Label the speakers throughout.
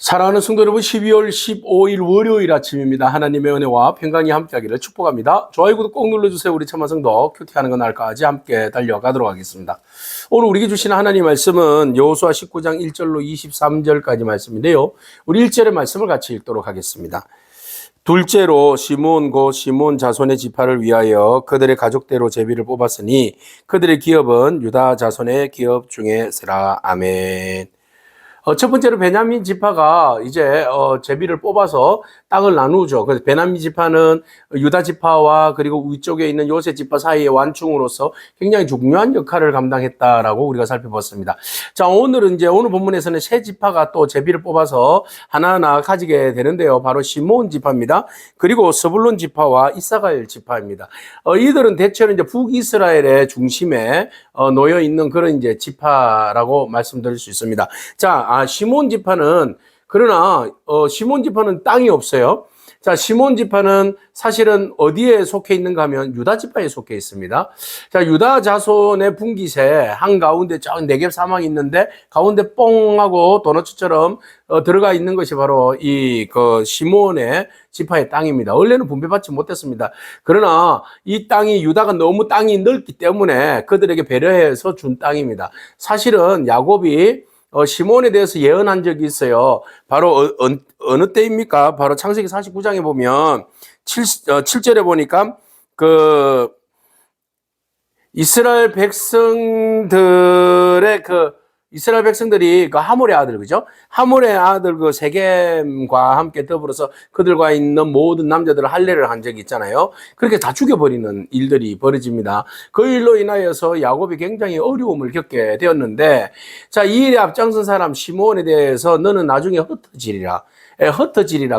Speaker 1: 사랑하는 성도 여러분, 12월 15일 월요일 아침입니다. 하나님의 은혜와 평강이 함께하기를 축복합니다. 좋아요, 구독 꼭 눌러주세요. 우리 참만성도 큐티하는 건 날까지 함께 달려가도록 하겠습니다. 오늘 우리에게 주신 하나님 말씀은 여호수아 19장 1절로 23절까지 말씀인데요. 우리 1절의 말씀을 같이 읽도록 하겠습니다. 둘째로 시몬 곧 시몬 자손의 지파를 위하여 그들의 가족대로 제비를 뽑았으니 그들의 기업은 유다 자손의 기업 중에 세라. 아멘. 첫 번째로 베냐민 지파가 이제 제비를 뽑아서 땅을 나누죠. 그래서 베냐민 지파는 유다 지파와 그리고 위쪽에 있는 요셉 지파 사이의 완충으로서 굉장히 중요한 역할을 감당했다라고 우리가 살펴봤습니다. 자, 오늘은 이제 오늘 본문에서는 세 지파가 또 제비를 뽑아서 하나하나 가지게 되는데요. 바로 시몬 지파입니다. 그리고 스불론 지파와 이사갈 지파입니다. 이들은 대체로 이제 북이스라엘의 중심에 놓여 있는 그런 이제 지파라고 말씀드릴 수 있습니다. 자, 시몬 지파는 그러나 시몬 지파는 땅이 없어요. 자, 시몬 지파는 사실은 어디에 속해 있는가 하면 유다 지파에 속해 있습니다. 자, 유다 자손의 분깃에 한가운데 저 네겝 사막이 있는데 가운데 뽕하고 도너츠처럼 들어가 있는 것이 바로 이 시몬의 지파의 땅입니다. 원래는 분배받지 못했습니다. 그러나 이 땅이 유다가 너무 땅이 넓기 때문에 그들에게 배려해서 준 땅입니다. 사실은 야곱이 시몬에 대해서 예언한 적이 있어요. 바로 어느 때입니까? 바로 창세기 49장에 보면 7절에 보니까 이스라엘 백성들이 하몰의 아들, 그죠? 하몰의 아들 세겜과 함께 더불어서 그들과 있는 모든 남자들을 할례를 한 적이 있잖아요. 그렇게 다 죽여버리는 일들이 벌어집니다. 그 일로 인하여서 야곱이 굉장히 어려움을 겪게 되었는데, 자, 이 일에 앞장선 사람 시몬에 대해서 너는 나중에 흩어지리라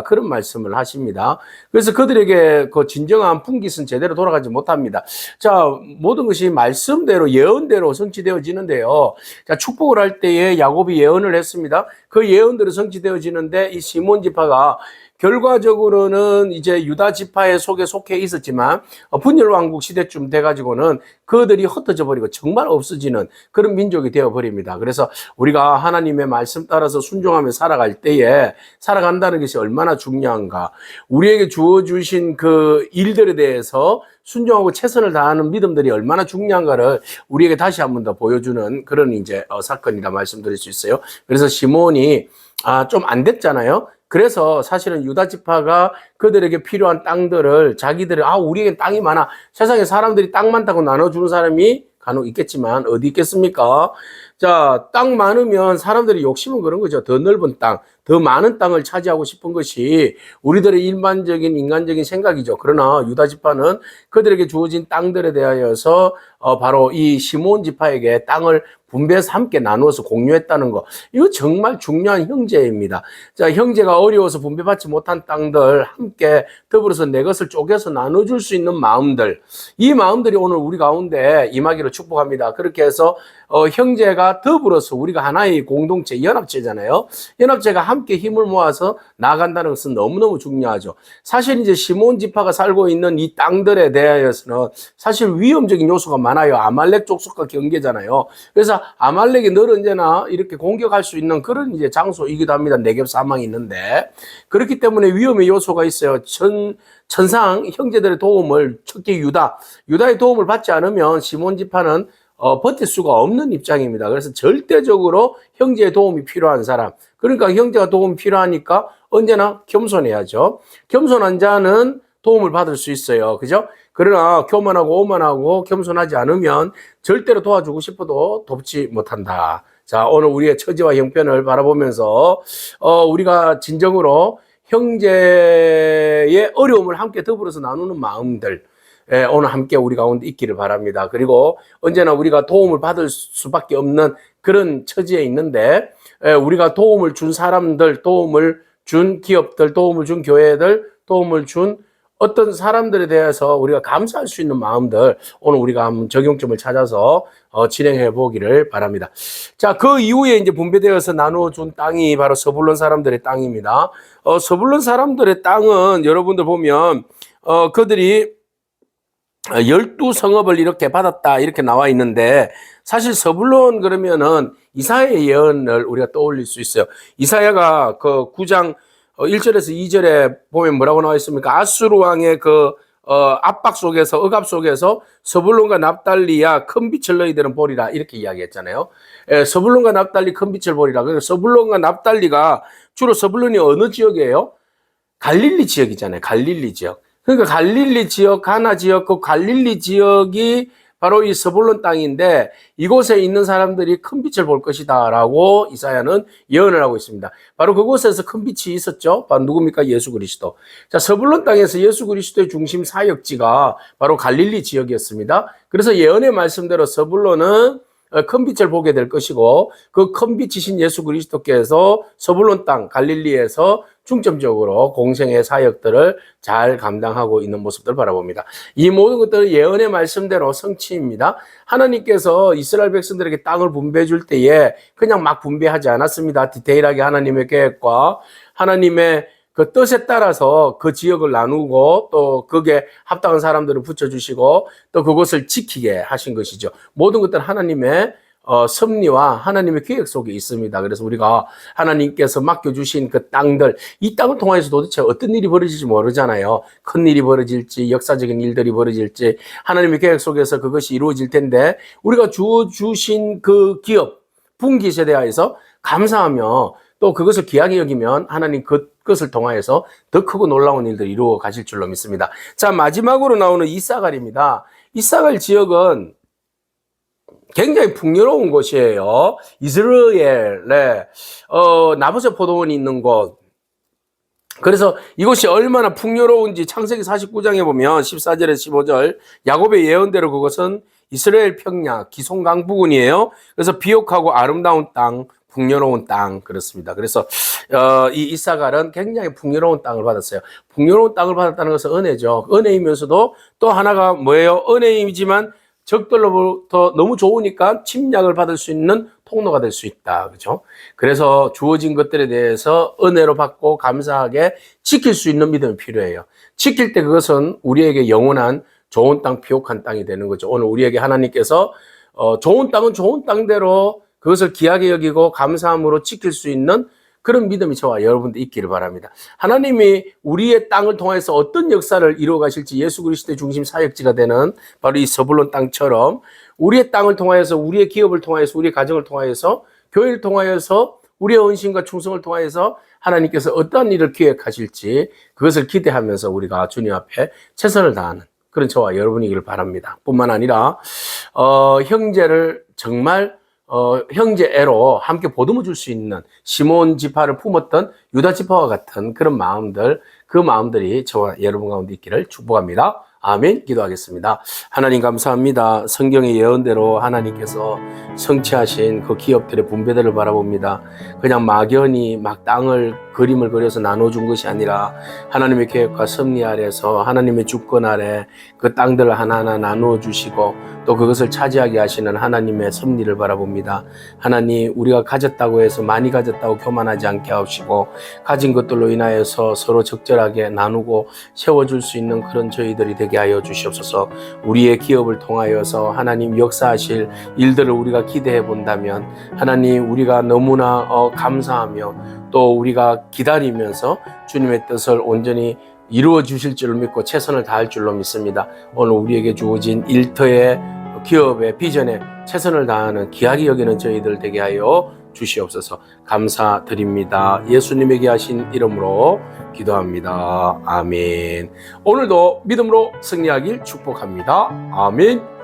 Speaker 1: 그런 말씀을 하십니다. 그래서 그들에게 진정한 분깃은 제대로 돌아가지 못합니다. 자, 모든 것이 말씀대로 예언대로 성취되어지는데요. 자, 축복을 할 때에 야곱이 예언을 했습니다. 그 예언대로 성취되어지는데 이 시몬 지파가 결과적으로는 이제 유다 지파의 속해 있었지만 분열왕국 시대쯤 돼가지고는 그들이 흩어져 버리고 정말 없어지는 그런 민족이 되어버립니다. 그래서 우리가 하나님의 말씀 따라서 순종하며 살아갈 때에 살아간다는 것이 얼마나 중요한가. 우리에게 주어주신 그 일들에 대해서 순종하고 최선을 다하는 믿음들이 얼마나 중요한가를 우리에게 다시 한 번 더 보여주는 그런 이제 사건이라 말씀드릴 수 있어요. 그래서 시몬이 좀 안 됐잖아요. 그래서 사실은 유다 지파가 그들에게 필요한 땅들을 우리에겐 땅이 많아. 세상에 사람들이 땅 많다고 나눠주는 사람이 간혹 있겠지만 어디 있겠습니까? 자, 땅 많으면 사람들이 욕심은 그런 거죠. 더 넓은 땅, 더 많은 땅을 차지하고 싶은 것이 우리들의 일반적인 인간적인 생각이죠. 그러나 유다 지파는 그들에게 주어진 땅들에 대하여서 바로 이 시몬 지파에게 땅을 분배해서 함께 나누어서 공유했다는 거. 이거 정말 중요한 형제입니다. 자, 형제가 어려워서 분배받지 못한 땅들 함께 더불어서 내 것을 쪼개서 나눠줄 수 있는 마음들. 이 마음들이 오늘 우리 가운데 임하기를 축복합니다. 그렇게 해서 형제가 더불어서 우리가 하나의 공동체, 연합체잖아요. 연합체가 함께 힘을 모아서 나아간다는 것은 너무너무 중요하죠. 사실 이제 시몬 지파가 살고 있는 이 땅들에 대하여서는 사실 위험적인 요소가 많아요. 아말렉 족속과 경계잖아요. 그래서 아말렉이 늘 언제나 이렇게 공격할 수 있는 그런 이제 장소이기도 합니다. 네겝 사망이 있는데. 그렇기 때문에 위험의 요소가 있어요. 천상 형제들의 도움을, 특히 유다의 도움을 받지 않으면 시몬 지파는 버틸 수가 없는 입장입니다. 그래서 절대적으로 형제의 도움이 필요한 사람. 그러니까 형제가 도움이 필요하니까 언제나 겸손해야죠. 겸손한 자는 도움을 받을 수 있어요. 그죠? 그러나 교만하고 오만하고 겸손하지 않으면 절대로 도와주고 싶어도 돕지 못한다. 자, 오늘 우리의 처지와 형편을 바라보면서 우리가 진정으로 형제의 어려움을 함께 더불어서 나누는 마음들, 오늘 함께 우리 가운데 있기를 바랍니다. 그리고 언제나 우리가 도움을 받을 수밖에 없는 그런 처지에 있는데, 우리가 도움을 준 사람들, 도움을 준 기업들, 도움을 준 교회들, 도움을 준 어떤 사람들에 대해서 우리가 감사할 수 있는 마음들, 오늘 우리가 한번 적용점을 찾아서 진행해 보기를 바랍니다. 자, 그 이후에 이제 분배되어서 나누어준 땅이 바로 서불론 사람들의 땅입니다. 서불론 사람들의 땅은 여러분들 보면 그들이 12성읍을 이렇게 받았다 이렇게 나와 있는데 사실 서불론 그러면은 이사야의 예언을 우리가 떠올릴 수 있어요. 이사야가 그 9장 1절에서 2절에 보면 뭐라고 나와 있습니까? 아수르 왕의 그 압박 속에서 억압 속에서 서불론과 납달리야 큰 빛을 너희들은 보리라 이렇게 이야기했잖아요. 서불론과 납달리 큰 빛을 보리라. 그래서 서불론과 납달리가 주로 서불론이 어느 지역이에요? 갈릴리 지역이잖아요. 갈릴리 지역. 그러니까 갈릴리 지역, 가나 지역, 그 갈릴리 지역이 바로 이 서불론 땅인데 이곳에 있는 사람들이 큰 빛을 볼 것이다라고 이사야는 예언을 하고 있습니다. 바로 그곳에서 큰 빛이 있었죠. 바로 누굽니까? 예수 그리스도. 자, 서불론 땅에서 예수 그리스도의 중심 사역지가 바로 갈릴리 지역이었습니다. 그래서 예언의 말씀대로 서불론은 큰 빛을 보게 될 것이고 그 큰 빛이신 예수 그리스도께서 서불론 땅 갈릴리에서 중점적으로 공생의 사역들을 잘 감당하고 있는 모습들을 바라봅니다. 이 모든 것들은 예언의 말씀대로 성취입니다. 하나님께서 이스라엘 백성들에게 땅을 분배해 줄 때에 그냥 막 분배하지 않았습니다. 디테일하게 하나님의 계획과 하나님의 그 뜻에 따라서 그 지역을 나누고 또 거기에 합당한 사람들을 붙여주시고 또 그것을 지키게 하신 것이죠. 모든 것들은 하나님의 섭리와 하나님의 계획 속에 있습니다. 그래서 우리가 하나님께서 맡겨주신 그 땅들, 이 땅을 통해서 도대체 어떤 일이 벌어질지 모르잖아요. 큰 일이 벌어질지, 역사적인 일들이 벌어질지, 하나님의 계획 속에서 그것이 이루어질 텐데, 우리가 주신 그 기업, 분기세대하에서 감사하며 또 그것을 귀하게 여기면 하나님 그것을 통하여서 더 크고 놀라운 일들을 이루어 가실 줄로 믿습니다. 자, 마지막으로 나오는 이사갈입니다. 이사갈 지역은 굉장히 풍요로운 곳이에요. 이스라엘에 나봇의 포도원이 있는 곳. 그래서 이것이 얼마나 풍요로운지 창세기 49장에 보면 14절에서 15절 야곱의 예언대로 그것은 이스라엘 평야 기송강 부근이에요. 그래서 비옥하고 아름다운 땅, 풍요로운 땅 그렇습니다. 그래서 이 이사갈은 굉장히 풍요로운 땅을 받았어요. 풍요로운 땅을 받았다는 것은 은혜죠. 은혜이면서도 또 하나가 뭐예요? 은혜이지만 적들로부터 너무 좋으니까 침략을 받을 수 있는 통로가 될 수 있다. 그죠? 그래서 주어진 것들에 대해서 은혜로 받고 감사하게 지킬 수 있는 믿음이 필요해요. 지킬 때 그것은 우리에게 영원한 좋은 땅, 비옥한 땅이 되는 거죠. 오늘 우리에게 하나님께서 좋은 땅은 좋은 땅대로 그것을 귀하게 여기고 감사함으로 지킬 수 있는 그런 믿음이 저와 여러분들 있기를 바랍니다. 하나님이 우리의 땅을 통해서 어떤 역사를 이루어 가실지 예수 그리스도의 중심 사역지가 되는 바로 이 서불론 땅처럼 우리의 땅을 통하여서 우리의 기업을 통하여서 우리의 가정을 통하여서 교회를 통하여서 우리의 헌신과 충성을 통하여서 하나님께서 어떤 일을 기획하실지 그것을 기대하면서 우리가 주님 앞에 최선을 다하는 그런 저와 여러분이기를 바랍니다. 뿐만 아니라 형제를 정말 형제애로 함께 보듬어 줄 수 있는 시몬 지파를 품었던 유다 지파와 같은 그런 마음들, 그 마음들이 저와 여러분 가운데 있기를 축복합니다. 아멘. 기도하겠습니다. 하나님 감사합니다. 성경의 예언대로 하나님께서 성취하신 그 기업들의 분배들을 바라봅니다. 그냥 막연히 막 땅을 그림을 그려서 나눠준 것이 아니라 하나님의 계획과 섭리 아래서 하나님의 주권 아래 그 땅들을 하나하나 나누어 주시고 또 그것을 차지하게 하시는 하나님의 섭리를 바라봅니다. 하나님 우리가 가졌다고 해서 많이 가졌다고 교만하지 않게 하시고 가진 것들로 인하여서 서로 적절하게 나누고 세워줄 수 있는 그런 저희들이 되게 하여 주시옵소서. 우리의 기업을 통하여서 하나님 역사하실 일들을 우리가 기대해 본다면 하나님 우리가 너무나 감사하며 또 우리가 기다리면서 주님의 뜻을 온전히 이루어 주실 줄을 믿고 최선을 다할 줄로 믿습니다. 오늘 우리에게 주어진 일터의 기업의 비전에 최선을 다하는 귀하게 여기는 저희들 되게 하여 주시옵소서. 감사드립니다. 예수님에게 하신 이름으로 기도합니다. 아멘. 오늘도 믿음으로 승리하길 축복합니다. 아멘.